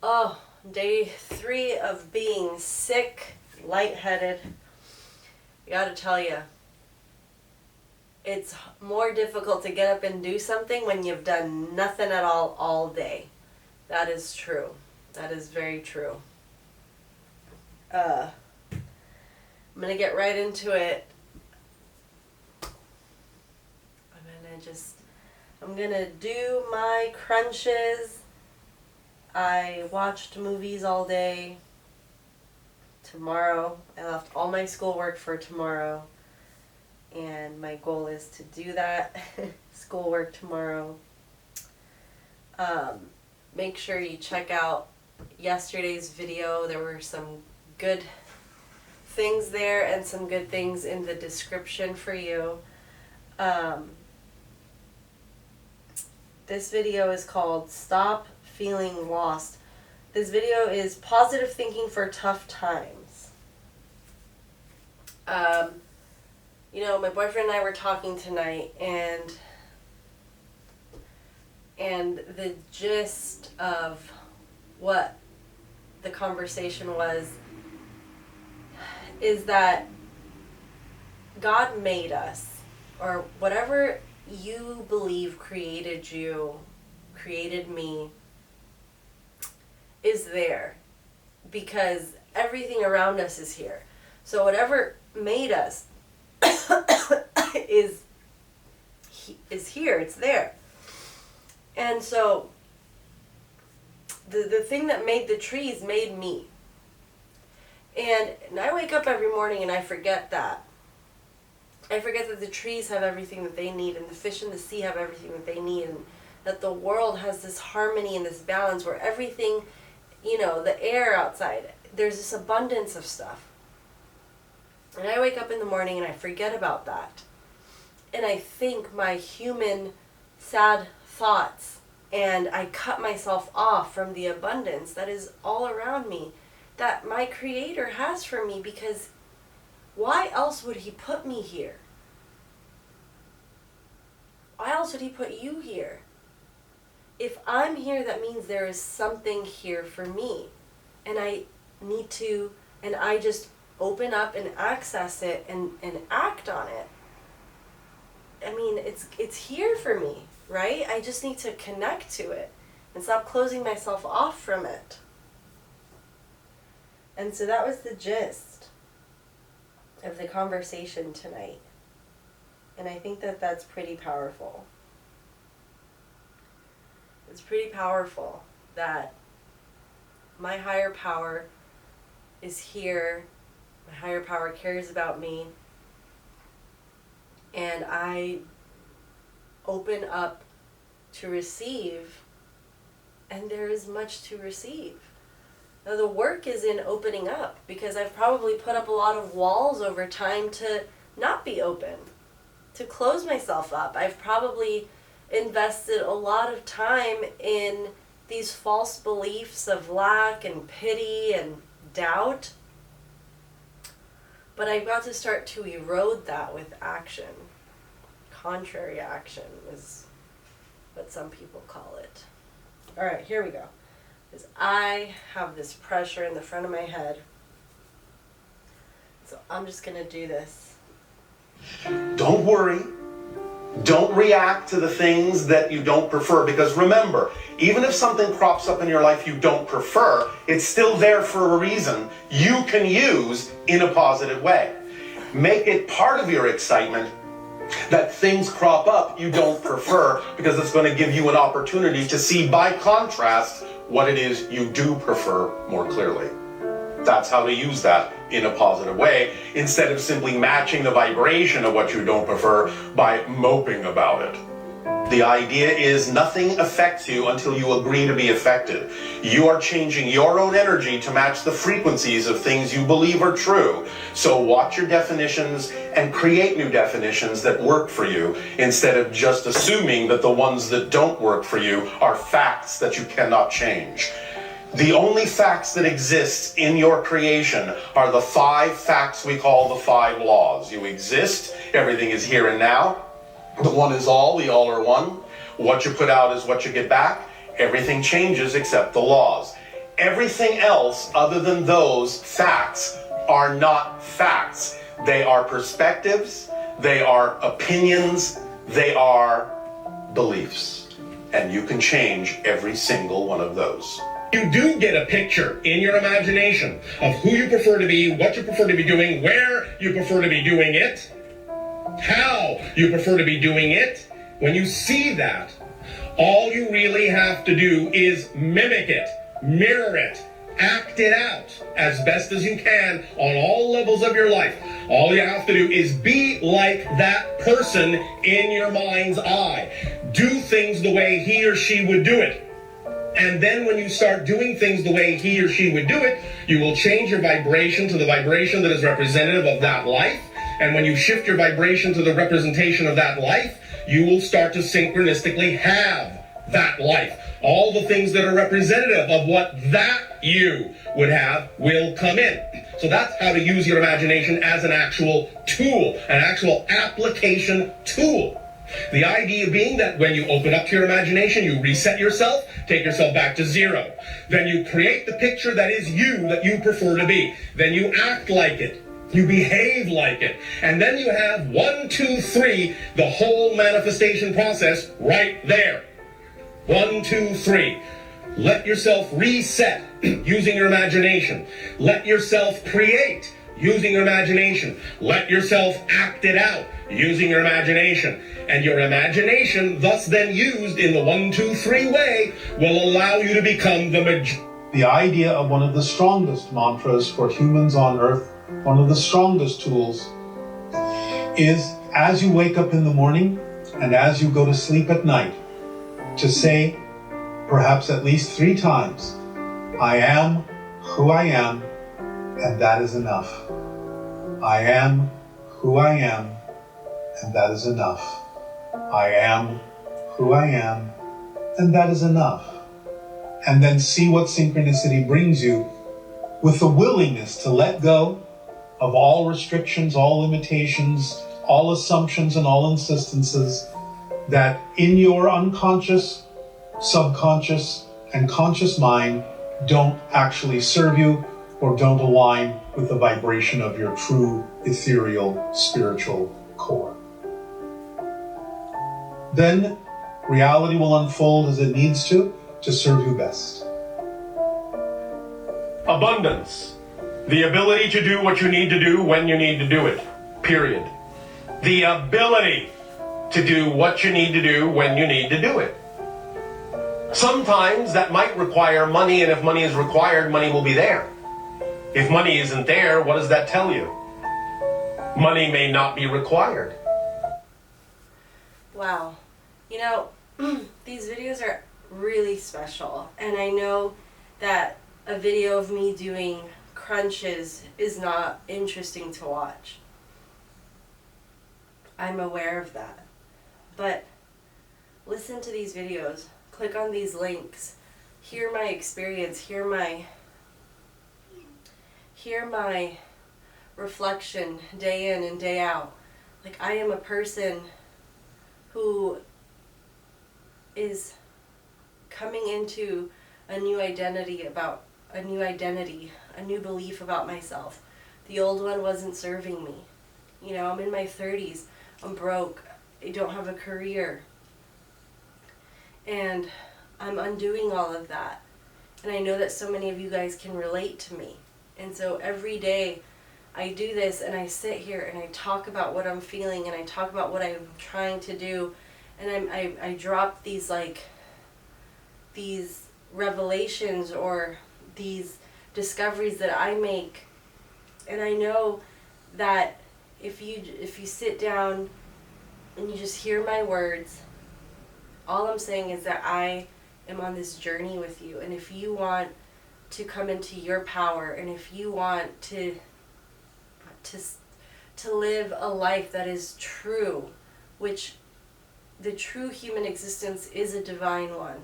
Oh, day 3 of being sick, lightheaded. I gotta tell you, it's more difficult to get up and do something when you've done nothing at all day. That is true. That is very true. I'm gonna get right into it. I'm gonna do my crunches. I watched movies all day. Tomorrow, I left all my schoolwork for tomorrow. And my goal is to do that schoolwork tomorrow. Make sure you check out yesterday's video. There were some good things there and some good things in the description for you. This video is called Stop Feeling Lost. This video is positive thinking for tough times. My boyfriend and I were talking tonight, and the gist of what the conversation was is that God made us, or whatever you believe created you, created me, is there because everything around us is here. So whatever made us is here, it's there. And so the thing that made the trees made me. And I wake up every morning and I forget that. I forget that the trees have everything that they need, and the fish in the sea have everything that they need, and that the world has this harmony and this balance where everything, the air outside, there's this abundance of stuff. And I wake up in the morning and I forget about that. And I think my human sad thoughts, and I cut myself off from the abundance that is all around me, that my Creator has for me, because why else would He put me here? Why else would He put you here? If I'm here, that means there is something here for me. And I need to, and I just open up and access it and act on it. I mean, it's here for me, right? I just need to connect to it and stop closing myself off from it. And so that was the gist of the conversation tonight. And I think that that's pretty powerful. It's pretty powerful that my higher power is here. My higher power cares about me. And I open up to receive, and there is much to receive. Now, the work is in opening up, because I've probably put up a lot of walls over time to not be open, to close myself up. I've probably invested a lot of time in these false beliefs of lack and pity and doubt. But I've got to start to erode that with action. Contrary action is what some people call it. All right, here we go. Because I have this pressure in the front of my head. So I'm just going to do this. Don't worry. Don't react to the things that you don't prefer, because remember, even if something crops up in your life you don't prefer, it's still there for a reason you can use in a positive way. Make it part of your excitement that things crop up you don't prefer, because it's going to give you an opportunity to see by contrast what it is you do prefer more clearly. That's how to use that in a positive way, instead of simply matching the vibration of what you don't prefer by moping about it. The idea is nothing affects you until you agree to be affected. You are changing your own energy to match the frequencies of things you believe are true. So watch your definitions and create new definitions that work for you, instead of just assuming that the ones that don't work for you are facts that you cannot change. The only facts that exist in your creation are the 5 facts we call the 5 laws. You exist, everything is here and now. The one is all, the all are one. What you put out is what you get back. Everything changes except the laws. Everything else other than those facts are not facts. They are perspectives, they are opinions, they are beliefs. And you can change every single one of those. You do get a picture in your imagination of who you prefer to be, what you prefer to be doing, where you prefer to be doing it, how you prefer to be doing it. When you see that, all you really have to do is mimic it, mirror it, act it out as best as you can on all levels of your life. All you have to do is be like that person in your mind's eye. Do things the way he or she would do it. And then when you start doing things the way he or she would do it, you will change your vibration to the vibration that is representative of that life. And when you shift your vibration to the representation of that life, you will start to synchronistically have that life. All the things that are representative of what that you would have will come in. So that's how to use your imagination as an actual tool, an actual application tool. The idea being that when you open up to your imagination, you reset yourself, take yourself back to zero. Then you create the picture that is you, that you prefer to be. Then you act like it. You behave like it. And then you have 1, 2, 3, the whole manifestation process right there. 1, 2, 3. Let yourself reset using your imagination. Let yourself create using your imagination. Let yourself act it out using your imagination. And your imagination, thus then used in the 1, 2, 3 way, will allow you to become the The idea of one of the strongest mantras for humans on earth, one of the strongest tools, is as you wake up in the morning and as you go to sleep at night, to say, perhaps at least 3 times, I am who I am, and that is enough. I am who I am, and that is enough. I am who I am, and that is enough. And then see what synchronicity brings you with the willingness to let go of all restrictions, all limitations, all assumptions, and all insistences that in your unconscious, subconscious, and conscious mind don't actually serve you or don't align with the vibration of your true ethereal spiritual core. Then reality will unfold as it needs to serve you best. abundance. The ability to do what you need to do when you need to do it. Period. The ability to do what you need to do when you need to do it. Sometimes that might require money, and if money is required, money will be there. If money isn't there, what does that tell you? Money may not be required. Wow. You know, these videos are really special, and I know that a video of me doing crunches is not interesting to watch. I'm aware of that. But listen to these videos, click on these links, hear my experience, hear my reflection day in and day out. Like, I am a person who is coming into a new identity, a new belief about myself. The old one wasn't serving me. You know, I'm in my 30s, I'm broke, I don't have a career. And I'm undoing all of that. And I know that so many of you guys can relate to me. And so every day I do this and I sit here and I talk about what I'm feeling and I talk about what I'm trying to do. And I drop these revelations or these discoveries that I make. And I know that if you sit down and you just hear my words, all I'm saying is that I am on this journey with you. And if you want to come into your power, and if you want to live a life that is true, which the true human existence is a divine one.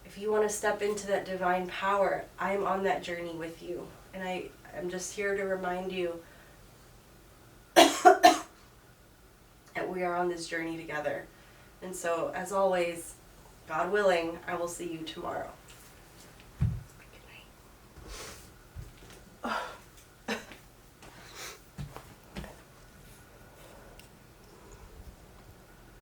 If you want to step into that divine power, I'm on that journey with you. And I'm just here to remind you that we are on this journey together. And so, as always, God willing, I will see you tomorrow.